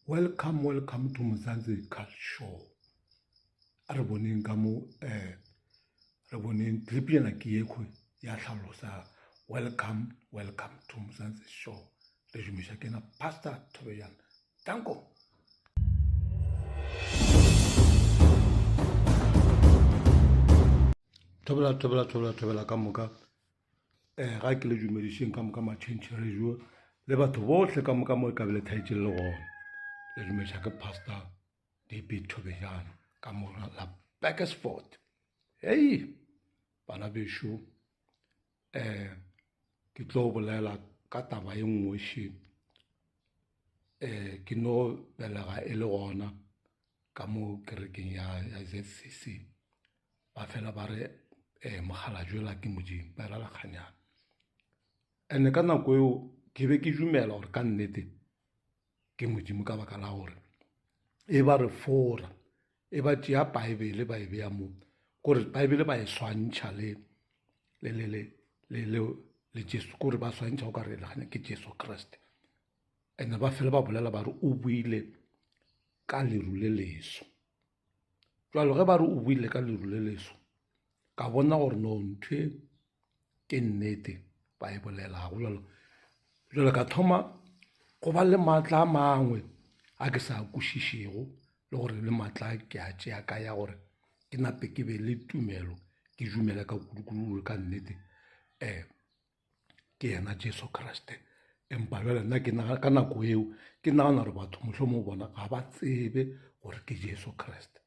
Welcome to Mzansi Cult Show. Re boneng ka mo re boneng clip ena ke ekwe ya hlalosa welcome to Mzansi Show. Re jumisha kena Pastor Tobeyan. Danko. Tobela ka moka ga ke le jumedisheng ka moka matšhentšhe jo le batho bohle ka moka mo ka bele thaitše le gona le dumediša ke Pastor DP Tobeyan ka mora la Bakersford. Hey bana bešo ke tlo bolela ka taba e nngwe še ke no belega e le gona ka mo kerekeng ya ZCC ba fela ba re mogala jwela ke modimo ba ra la kganyana ene ka nako eo ke be ke dumela gore ka nnete ke modimo ka baka la gore e ba re fora e ba tšea baebele ba e beya mo kore baebele ba e swantšha le Jesu kore ba swantšha o ka re leganya ke Jesu Kriste ene ba fela ba bolela ba re o buile ka leru le leso jwalo ge ba re o buile ka leru le leso ka bona gore no ntwe ke nnete ba e bolelago jwalo ka thoma go ba le maatla a mangwe a ke sa kwešišego le gore le maatla ke a tšea ka ya gore ke nape ke be le tumelo ke dumela ka kudu ka nnete ke yena Jesu Kriste empa jwale nna ke ka nako eo ke nagana gore batho mohlomong bona ga ba tsebe gore ke Jesu Kriste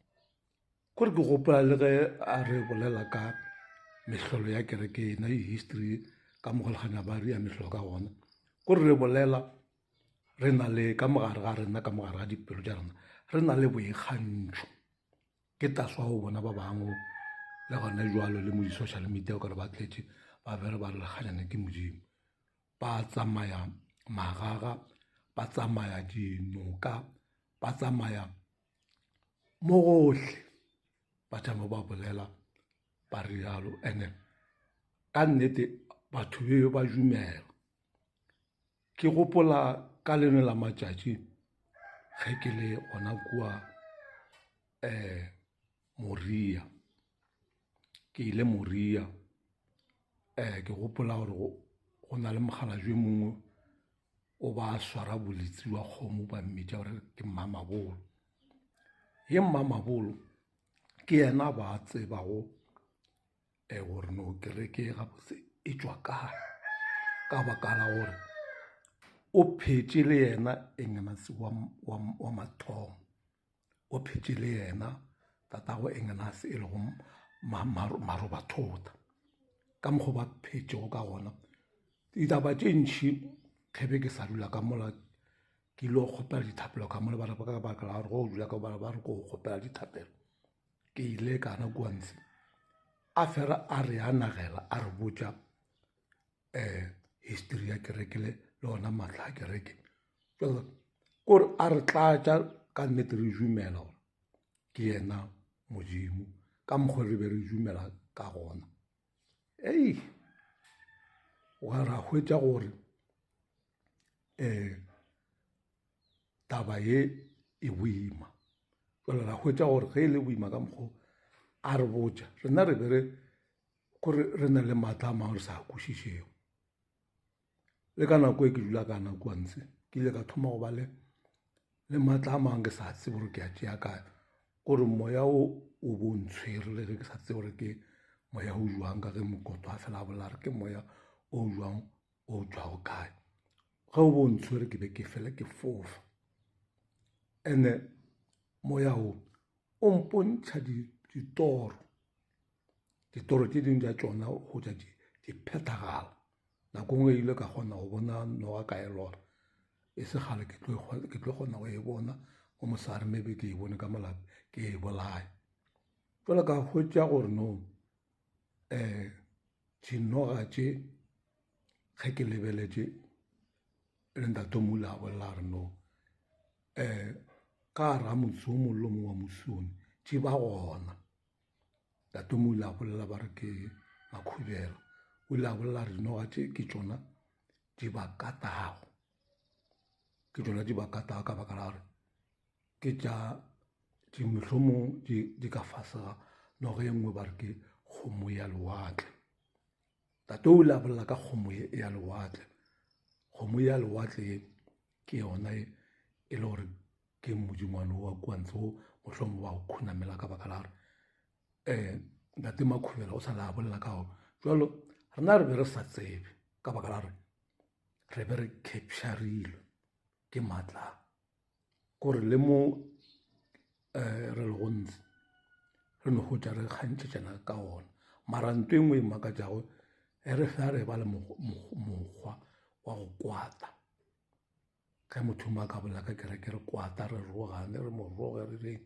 kore ke gopola le ge a re bolela ka mehlolo ya kereke ena history ka mogoleganya ba re ya mehlolo ka gona kore re bolela re na le ka mogare ga rena ka mogare ga dipelo tša rena re na le boikgantšho ke taswa go bona ba bangwe le gona jwalo le mo di-social media o kare ba tletše ba bere ba re leganyane ke modimo ba tsamaya magaga ba tsamaya dinoka ba tsamaya mo gohle ba tšama ba bolela ba re jalo ene ka nnete batho be ba dumela ke gopola ka leno la matšatši ge ke le gona kua Moria ke ile Moria ke gopola gore go na le mogalajo mongwe o ba swara boletsi wa kgomo ba mmetša gore ke Mmamabolo ye Mmamabolo ke yena ba tsebago gore no kereke gabotse e tšwa kae ka baka la gore o phetše le yena Engenase wa mathomo o phetše le yena tatago Engenase e lego Marobathota ka mokgwa ba phetšego ka gona ditaba tše ntšhi kgebe ke sa dula ka mola ke ile go kgopela dithapelo ka mola ba ka baka la gore go dula ka ba re ko kgopela dithapelo ke ile ka na kua ntse a fela a re a nagela a re botša history ya kereke le ona maatla a kereke kore a re tlatša ka nnete re dumela gore ke yena modimo ka mokgwa re be re dumela ka gona wa ra hwetša gore taba ye e boima jalo ra hwetša gore ge e le boima ka mokgwa a re botša rena re be kore re na le maatla a mangwe re sa kwešišego le ka nako e ke dula ka nako ntse ke ile ka thoma go ba le maatla a mangwe ke sa tsebe gore ke a tšea kae gore moya o bontshwere le ge ke sa tsebe gore ke moya o jwang ka ge mokoto a fela a bolela re ke moya o jwang o tšwago kae ge o bontshwere ke be ke fele ke fofa ene moya o mpontšha ditoro tše dingwe tša tšona go tša di phethagala nako ngwe ile ka kgona go bona noga ka e lora e se gale ke tlo kgona go e bona go mosare maybe ke e bone ka molape ke e bolae jale ka hwetša gore no dinoga tše ge ke lebeletše le ntatomole a bolela re no ka ra motse o mollo mongwe wa mosone tše ba gona ntatomole a bolela ba re ke Makhubela o ile a bolela re dinoga tše ke tšona di ba katago ka baka la gore ke tša mohlomong di ka fasega nogo ye nngwe ba re ke kgomo ya lewatle. Tate o ile a bolela ka kgomo ya lewatle. Kgomo ya lewatle ke yona e le gore ke modingwane wa kwantse o mohlomong wa go khunamela ka baka la gore ntate Makhubela o sa le a bolela ka gore jalo rena re be re sa tsebe ka baka la re be re capturilwe ke matla kore le mo re le gontsi re no gotša re kgantšhetšana ka ona mara nto e nngwe e makatšago re fe re ba le mokgwa wa go kwata ge motho mo a ka bolela ka kereke re kwata re rogane re moroge re reng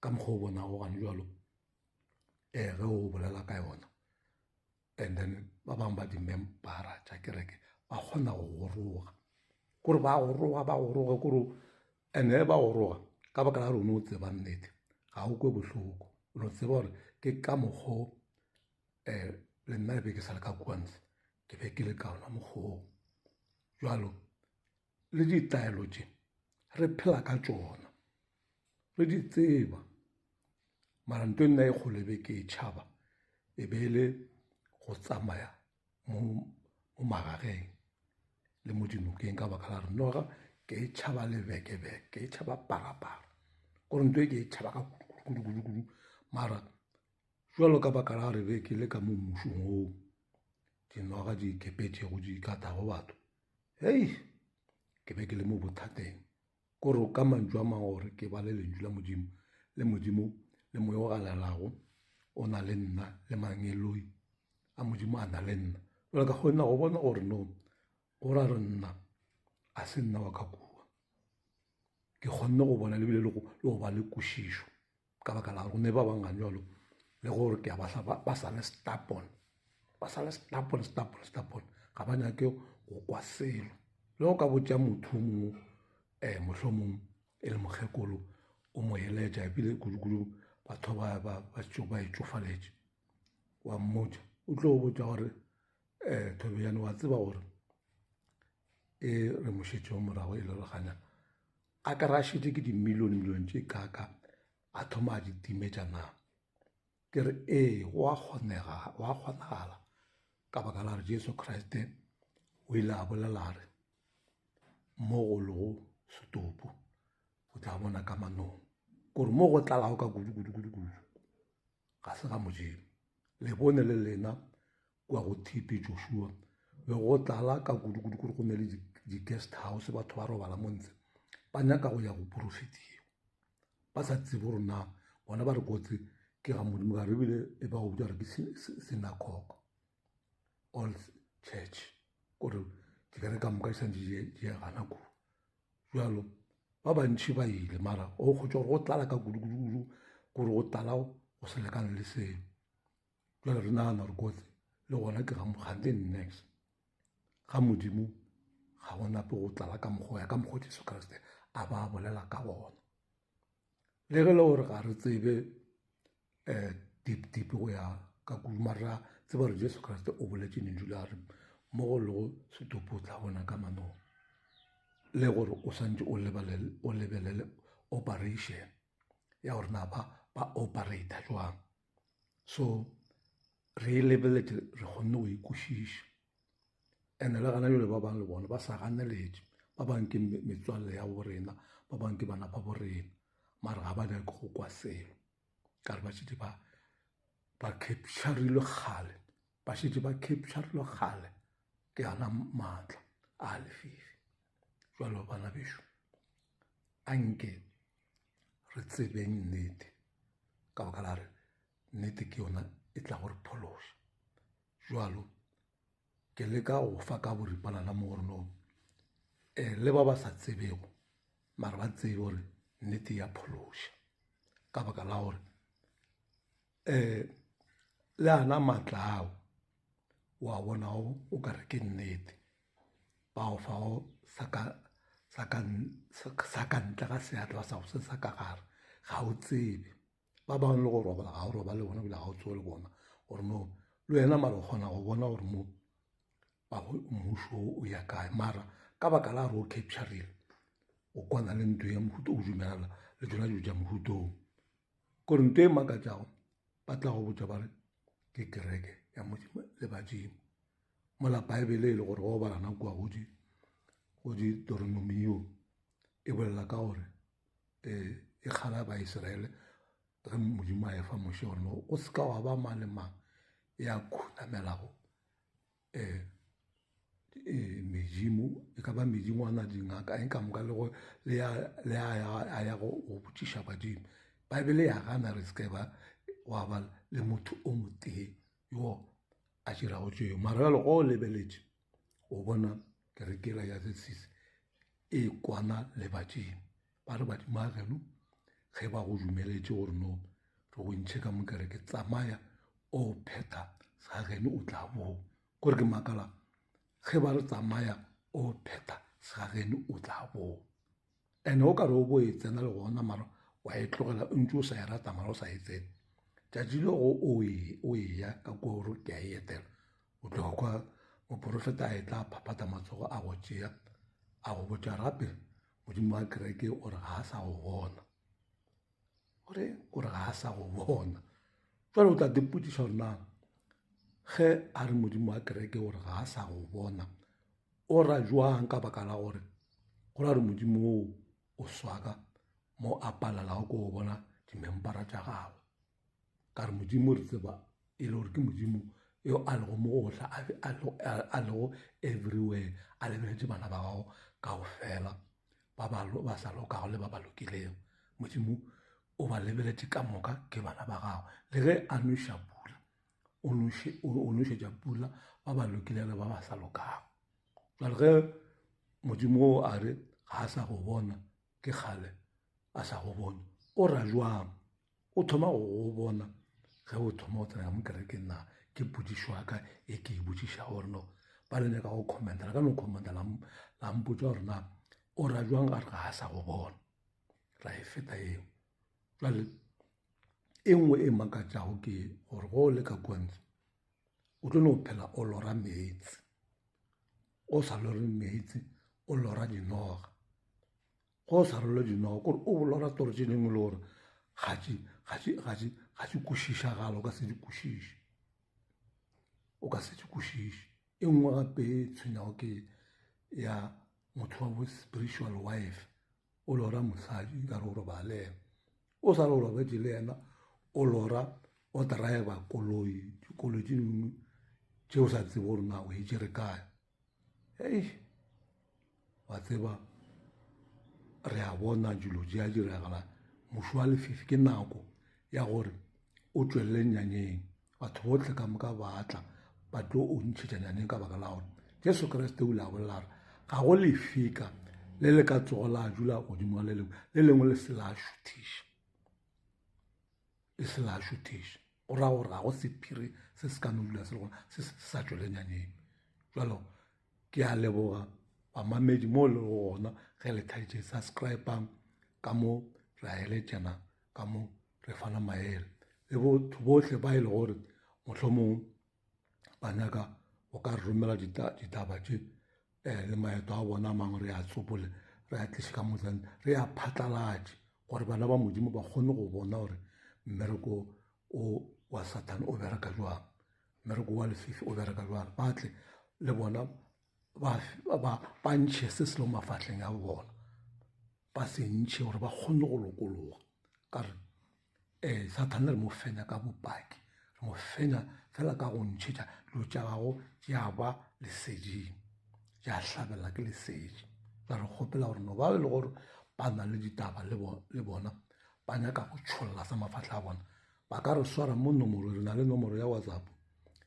ka mokgwa o bonago gane jalo ge o bolela ka yona and then ba bangwe ba di-membera tša kereke ba kgona go goroga kore ba goroga kore and ge ba goroga ka baka la gore o ne o tseba nnete ga o kwe bohloko o no tseba gore ke ka mokgwa le nna be ke sa le ka kwantse ke be ke le ka ona mokgwa jalo le ditaelo tše re phela ka tšona re di tseba mara nto nna e kgolo be ke e tšhaba e be le go tsamaya mo magageng le mo dinokeng ka baka la re noga ke e tšhaba lebekebeke ke e tšhaba parapara kore nto e ke e tšhaba ka kudu mara jalo ka baka la gore be ke le ka mo mmušong oo dinoga di ikepetšego di ikatago batho hei ke be ke le mo bothateng kore ka mantšu a mangwe gore ke ba le lentšu la modimo le modimo le moya o galelago o na le nna le mangeloi a modimo a na le nna jale ka kgona go bona gore no o ra re nna a se nna wa ka kua ke kgonne go bona lebile le go ba le kwešišo ka baka la gore ne ba bangane jalo le gore ke a ba sa le stapon ga ba nyake go kwa selo le go ka botša motho o mongwe mohlomong e le mokgekolo o mo eletša ebile kudu batho ba etšofaletše wa mmotša o tlo go botša gore Thobjane wa tseba gore e re mošetšego morago e le leganyana a ka ra šetse ke dimilione tše kaka a thoma a di timetša na ke re go a kgonagala ka baka la re Jesu Kriste o ile a bolela re mo go lego setopo o tla bona ka manong kore mo go tlalago ka kudu ga se ga Modimo le bone le lena kwa go thipi Joshua be go tlala ka kudu kore go ne le di-guest house batho ba robala mo ntse ba nyaka go ya go profetia ba sa tsebe gore na bona ba re kotse ke ga Modimo ka re ebile e ba go botša re ke synagogue all church kore dikere ka moka di santse di gana kudu jalo ba bantši ba ile mara o kgotša gore go tlala ka kudu kore go tlala go se lekane le seo jale re nagana re kotse le gona ke gante next ga Modimo ga go nape go tlala ka mokgwa ya ka mokgwa Jesu Kriste a ba bolela ka bona le ge le gore ga re tsebe deep go ya ka kudu mara tseba re Jesu Kriste o boletše lentšu le a re mo go lego setopo o tla bona ka manong le gore o santse o lebelele operation ya gore na ba operata jwang so re lebeletse re kgonne go ikwešiša and-e le gana jole ba bangwe le bona ba sa ganeletše ba bangwe ke metswalle ya borena ba bangwe ke bana ba borena mara ga ba nyake go kwa selo ka re ba šetse ba capturilwe kgale ba šetse ba capturilwe kgale ke ana maatla a lefifi jalo bana bešo anke re tsebeng nnete ka baka la re nnete ke yona e tla gore phološa jalo ke leka go fa ka boripana mo gore no le ba ba sa tsebego mara ba tsebe gore nnete ya phološa ka baka la gore le ana maatla ao wa bonago o ka re ke nnete ba o fago sa ka ntle ga seatla sa go se sa ka gare ga o tsebe ba bangwe le go robala ga o robale bona bile ga o tsoe le bona gore no le wena mara o kgona go bona gore mo mmušo o ya kae mara ka baka la gore o capturile o kwana le ntho ya mohuta o dumelela le tsona dijo tša mohutong kore nto e makatšago ba tla go botša ba re ke kereke ya modimo le badimo mola baebele e le gore go balana kua go di Deuteronomio e bolela ka gore e kgala ba Israele ge modimo a efa moše gore no o se ka wa ba mang le mang ya khunamelago medimo e ka ba medingwana dingaka eng ka moka le a ya go botšiša badimo baebele ya gana re seke ba wa ba le motho o motee yo a dirago tšeo mara jalo go o lebeletše o bona kerekela ya sesise e kwana le badimo ba re badimo a geno ge ba go dumeletše gore no re go ntšhe ka mokereke tsamaya o pheta sa geno o tla boo kore ke makala ge ba re tsamaya o pheta sa geno o tla boo ande o ka re o bo e tsena le gona mara wa e tlogela ntse o sa e rata mara o sa e tsene tšatši le go o e ya ka kua gore ke a e etela o tloga kwa moprofeta a e tla phaphata matsogo a go tšea a go botša gape modimo wa kereke o re ga a sa go bona gore ga a sa go bona jale o tla dipotšiša gore na ge a re modimo wa kereke gore ga a sa go bona o ra jwang ka baka la gore go ra re modimo o o swaka mo a palelago ko go bona dimempara tša gagwe ka re modimo re tseba e le gore ke modimo yo a lego mo gotlha a lego everywhere a lebeletše bana ba gago ka go fela ba sa lokago le ba ba lokilego modimo o ba lebeletše ka moka ke bana ba gago le ge a noša pula o nošetša pula ba ba lokilego le ba ba sa lokago jale ge modimo o a re ga a sa go bona ke kgale a sa go bone o ra jwang o thoma go bona ge o thoma o tsena ka mokerekeng na ke potšišo ya ka e ke e botšiša gore no ba le nyaka go commentela ka no commentela la mpotša gore na o ra jwang a re ga a sa go bona ra e feta eo jale e nngwe e makatšago ke gore go le ka kwantse o tlo no phela o lora meetse o sa lore meetse o lora dinoga go sa rolo dinoga kore o bolora toro tše dingwe le gore ga di kwešišagala o ka se di kwešiše e nngwe gape e tshwenyago ke ya motho wa bo spiritual wife o lora mosadi ka re o robalena o sa le o robetse le yena o lora o driver dikoloi tše dingwe tše o sa tsebe gore na o e tšere kae wa tseba re a bona dilo di a diragala mošo wa lefifi ke nako ya gore o tšwelele nyanyeng batho botlhe ka moka ba tla ba tlo o ntšhetša nyanyeng ka baka la gore jesu kreste o ile a bolela re ga go lefika le le ka tsogo la dula godimo le lengwe le se la šuthiša o ra gore ga go sephiri se se ka no dula se le gona se sa tšwele nyanyeng jalo ke a leboga bamamedi mo le gona ge le thaitše subscribang ka mo re a eletšana ka mo re fana maele le botho botlhe ba e le gore mohlomong ba nyaka o ka re romela ditaba tše le maeto a bona mangwe re a tsopole re a tliše ka motsane re a phatlalatše gore bana ba modimo ba kgone go bona gore mmereko wa Satan o bereka jwang mmereko wa lefifi o bereka jwang ba tle le bona ba ntšhe se se le mafahleng a bona ba se ntšhe gore ba kgone go lokologa ka re Satan re mo fenya ka bopaki re mo fenya fela ka go ntšhetša dilo tša gago di a ba leseding di a hlabelela ke lesedi ba re kgopela gore no ba e le gore ba na le ditaba le bona ba nyaka go tšholla sa mafahla a bona ba ka re swara mo nomoro re na le nomoro ya WhatsApp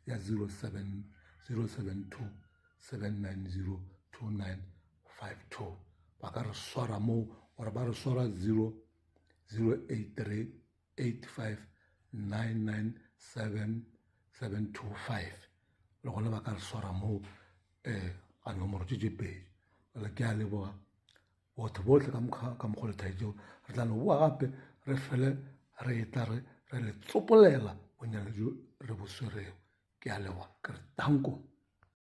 ya 07072 7902952 ba ka re swara mo gore ba re swara 083 8599725 le gone ba ka re swara mo a nomoro tše pedi le ke a leboga botho botlhe ka mokgwa lethaetšeo re tla no boa gape re fele re etla re le tsopolela bonyane jo re bo swerego ke a leboga ke re tanko